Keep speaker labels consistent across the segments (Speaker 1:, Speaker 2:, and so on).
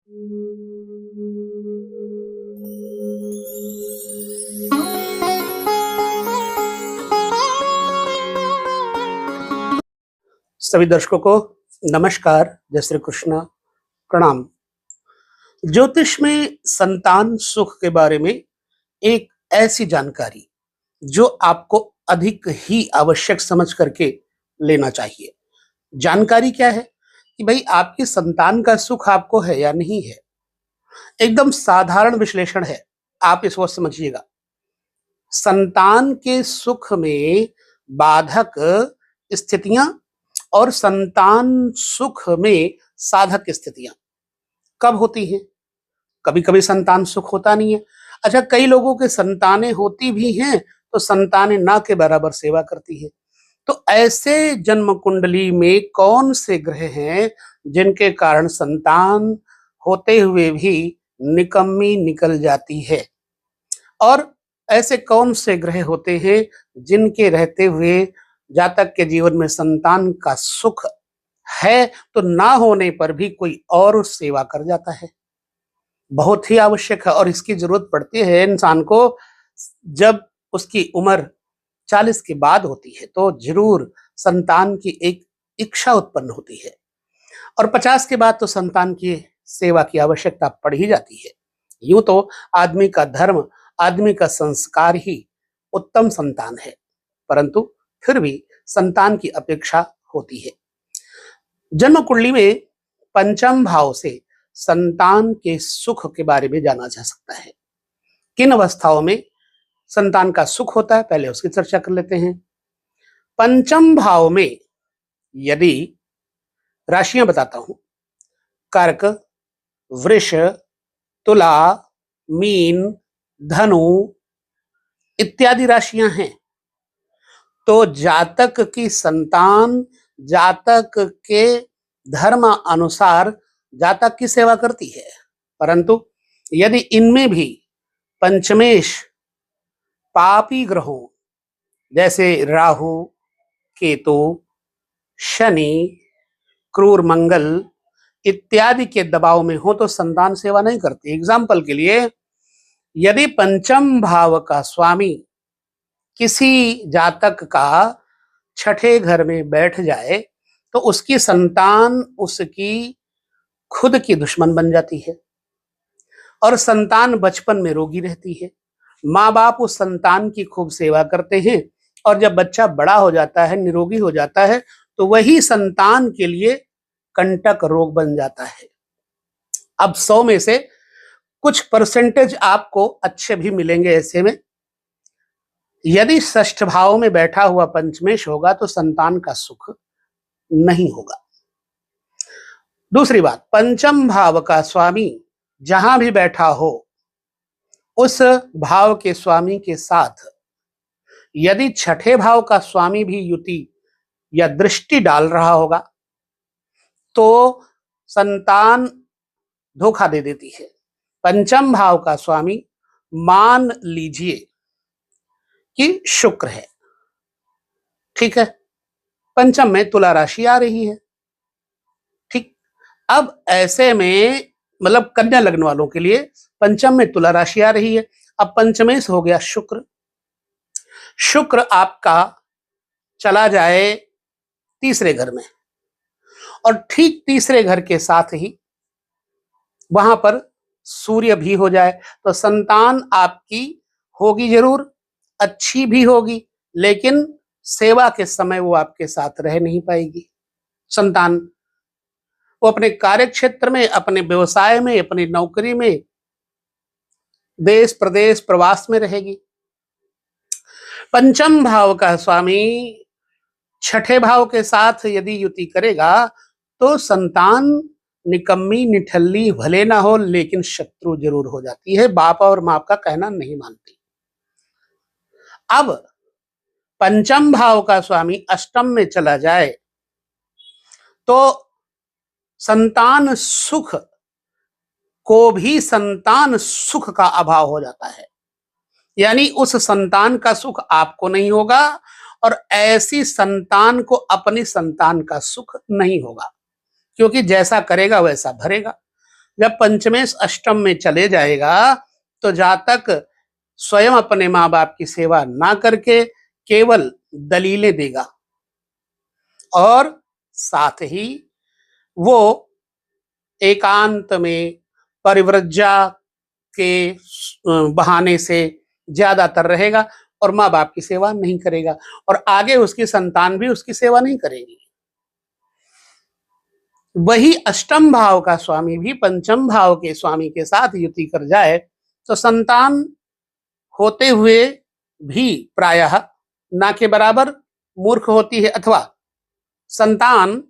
Speaker 1: सभी दर्शकों को नमस्कार, जय श्री कृष्ण, प्रणाम। ज्योतिष में संतान सुख के बारे में एक ऐसी जानकारी जो आपको अधिक ही आवश्यक समझ करके लेना चाहिए। जानकारी क्या है कि भाई आपकी संतान का सुख आपको है या नहीं है। एकदम साधारण विश्लेषण है, आप इसको समझिएगा। संतान के सुख में बाधक स्थितियां और संतान सुख में साधक स्थितियां कब होती हैं? कभी कभी संतान सुख होता नहीं है। अच्छा, कई लोगों के संतानें होती भी हैं तो संतानें ना के बराबर सेवा करती है। तो ऐसे जन्म कुंडली में कौन से ग्रह हैं जिनके कारण संतान होते हुए भी निकम्मी निकल जाती है, और ऐसे कौन से ग्रह होते हैं जिनके रहते हुए जातक के जीवन में संतान का सुख है तो ना होने पर भी कोई और सेवा कर जाता है। बहुत ही आवश्यक है और इसकी जरूरत पड़ती है इंसान को जब उसकी उम्र 40 के बाद होती है तो जरूर संतान की एक इच्छा उत्पन्न होती है, और 50 के बाद तो संतान की सेवा की आवश्यकता पड़ ही जाती है। यूं तो आदमी का धर्म, आदमी का संस्कार ही उत्तम संतान है, परंतु फिर भी संतान की अपेक्षा होती है। जन्म कुंडली में पंचम भाव से संतान के सुख के बारे में जाना जा सकता है। किन अवस्थाओं में संतान का सुख होता है, पहले उसकी चर्चा कर लेते हैं। पंचम भाव में यदि राशियां बताता हूं, कर्क, वृष, तुला, मीन, धनु इत्यादि राशियां हैं तो जातक की संतान जातक के धर्म अनुसार जातक की सेवा करती है। परंतु यदि इनमें भी पंचमेश पापी ग्रहों जैसे राहु, केतु, शनि, क्रूर मंगल इत्यादि के दबाव में हो तो संतान सेवा नहीं करती। एग्जाम्पल के लिए, यदि पंचम भाव का स्वामी किसी जातक का छठे घर में बैठ जाए तो उसकी संतान उसकी खुद की दुश्मन बन जाती है और संतान बचपन में रोगी रहती है। माँ बाप उस संतान की खूब सेवा करते हैं और जब बच्चा बड़ा हो जाता है, निरोगी हो जाता है, तो वही संतान के लिए कंटक रोग बन जाता है। अब 100 में से कुछ परसेंटेज आपको अच्छे भी मिलेंगे। ऐसे में यदि षष्ठ भाव में बैठा हुआ पंचमेश होगा तो संतान का सुख नहीं होगा। दूसरी बात, पंचम भाव का स्वामी जहां भी बैठा हो उस भाव के स्वामी के साथ यदि छठे भाव का स्वामी भी युति या दृष्टि डाल रहा होगा तो संतान धोखा दे देती है। पंचम भाव का स्वामी मान लीजिए कि शुक्र है, ठीक है, पंचम में तुला राशि आ रही है, ठीक। अब ऐसे में मतलब कन्या लग्न वालों के लिए पंचम में तुला राशि आ रही है। अब पंचमेश हो गया शुक्र। शुक्र आपका चला जाए तीसरे घर में और ठीक तीसरे घर के साथ ही वहां पर सूर्य भी हो जाए तो संतान आपकी होगी जरूर, अच्छी भी होगी, लेकिन सेवा के समय वो आपके साथ रह नहीं पाएगी। संतान वो अपने कार्य क्षेत्र में, अपने व्यवसाय में, अपनी नौकरी में, देश प्रदेश प्रवास में रहेगी। पंचम भाव का स्वामी छठे भाव के साथ यदि युति करेगा तो संतान निकम्मी निठल्ली भले ना हो लेकिन शत्रु जरूर हो जाती है। बाप और माँ का कहना नहीं मानती। अब पंचम भाव का स्वामी अष्टम में चला जाए तो संतान सुख को भी संतान सुख का अभाव हो जाता है, यानी उस संतान का सुख आपको नहीं होगा और ऐसी संतान को अपनी संतान का सुख नहीं होगा, क्योंकि जैसा करेगा वैसा भरेगा। जब पंचमेश अष्टम में चले जाएगा तो जातक स्वयं अपने माँ बाप की सेवा ना करके केवल दलीलें देगा और साथ ही वो एकांत में परिव्रज्या के बहाने से ज्यादातर रहेगा और माँ बाप की सेवा नहीं करेगा और आगे उसकी संतान भी उसकी सेवा नहीं करेगी। वही अष्टम भाव का स्वामी भी पंचम भाव के स्वामी के साथ युति कर जाए तो संतान होते हुए भी प्रायः ना के बराबर मूर्ख होती है अथवा संतान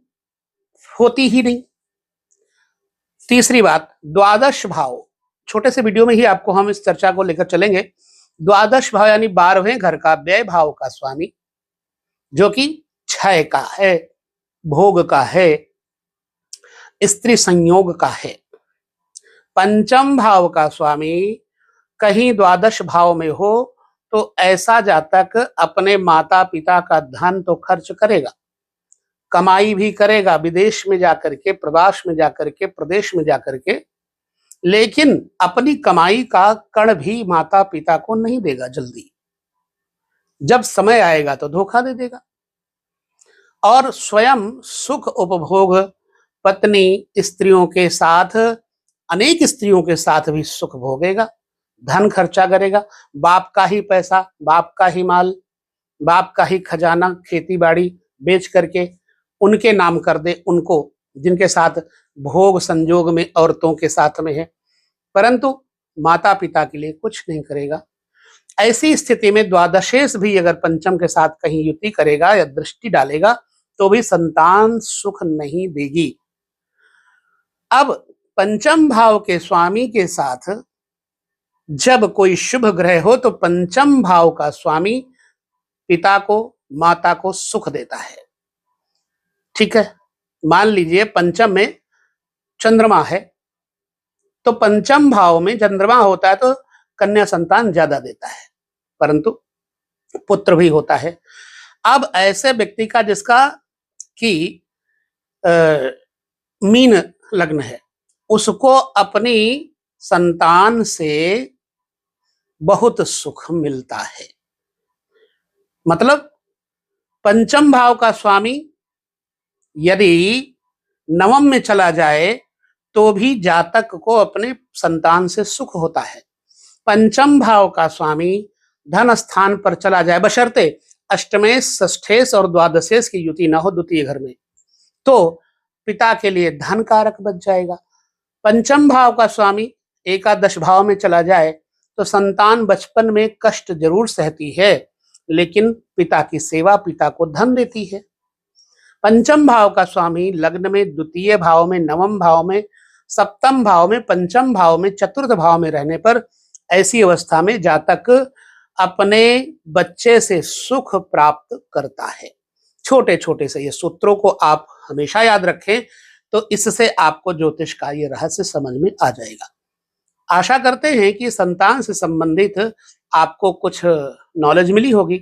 Speaker 1: होती ही नहीं। तीसरी बात, द्वादश भाव, छोटे से वीडियो में ही आपको हम इस चर्चा को लेकर चलेंगे। द्वादश भाव यानी 12वें घर का व्यय भाव का स्वामी जो कि क्षय का है, भोग का है, स्त्री संयोग का है। पंचम भाव का स्वामी कहीं द्वादश भाव में हो तो ऐसा जातक अपने माता पिता का धन तो खर्च करेगा, कमाई भी करेगा, विदेश में जाकर के, प्रवास में जाकर के, प्रदेश में जाकर के, लेकिन अपनी कमाई का कण भी माता पिता को नहीं देगा जल्दी। जब समय आएगा तो धोखा दे देगा और स्वयं सुख उपभोग पत्नी स्त्रियों के साथ, अनेक स्त्रियों के साथ भी सुख भोगेगा, धन खर्चा करेगा, बाप का ही पैसा, बाप का ही माल, बाप का ही खजाना, खेती बाड़ी बेच करके उनके नाम कर दे, उनको जिनके साथ भोग संजोग में औरतों के साथ में है, परंतु माता पिता के लिए कुछ नहीं करेगा। ऐसी स्थिति में द्वादशेश भी अगर पंचम के साथ कहीं युति करेगा या दृष्टि डालेगा तो भी संतान सुख नहीं देगी। अब पंचम भाव के स्वामी के साथ जब कोई शुभ ग्रह हो तो पंचम भाव का स्वामी पिता को, माता को सुख देता है। ठीक है, मान लीजिए पंचम में चंद्रमा है तो पंचम भाव में चंद्रमा होता है तो कन्या संतान ज्यादा देता है, परंतु पुत्र भी होता है। अब ऐसे व्यक्ति का जिसका कि मीन लग्न है, उसको अपनी संतान से बहुत सुख मिलता है। मतलब पंचम भाव का स्वामी यदि नवम में चला जाए तो भी जातक को अपने संतान से सुख होता है। पंचम भाव का स्वामी धन स्थान पर चला जाए, बशर्ते अष्टमेश, षष्ठेश और द्वादशेश की युति न हो द्वितीय घर में, तो पिता के लिए धन कारक बच जाएगा। पंचम भाव का स्वामी एकादश भाव में चला जाए तो संतान बचपन में कष्ट जरूर सहती है, लेकिन पिता की सेवा पिता को धन देती है। पंचम भाव का स्वामी लग्न में, द्वितीय भाव में, नवम भाव में, सप्तम भाव में, पंचम भाव में, चतुर्थ भाव में रहने पर ऐसी अवस्था में जातक अपने बच्चे से सुख प्राप्त करता है। छोटे छोटे से ये सूत्रों को आप हमेशा याद रखें तो इससे आपको ज्योतिष का ये रहस्य समझ में आ जाएगा। आशा करते हैं कि संतान से संबंधित आपको कुछ नॉलेज मिली होगी।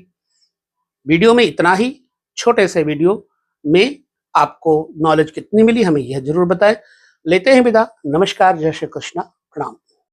Speaker 1: वीडियो में इतना ही, छोटे से वीडियो में आपको नॉलेज कितनी मिली हमें यह जरूर बताएं। लेते हैं विदा। नमस्कार, जय श्री कृष्ण, प्रणाम।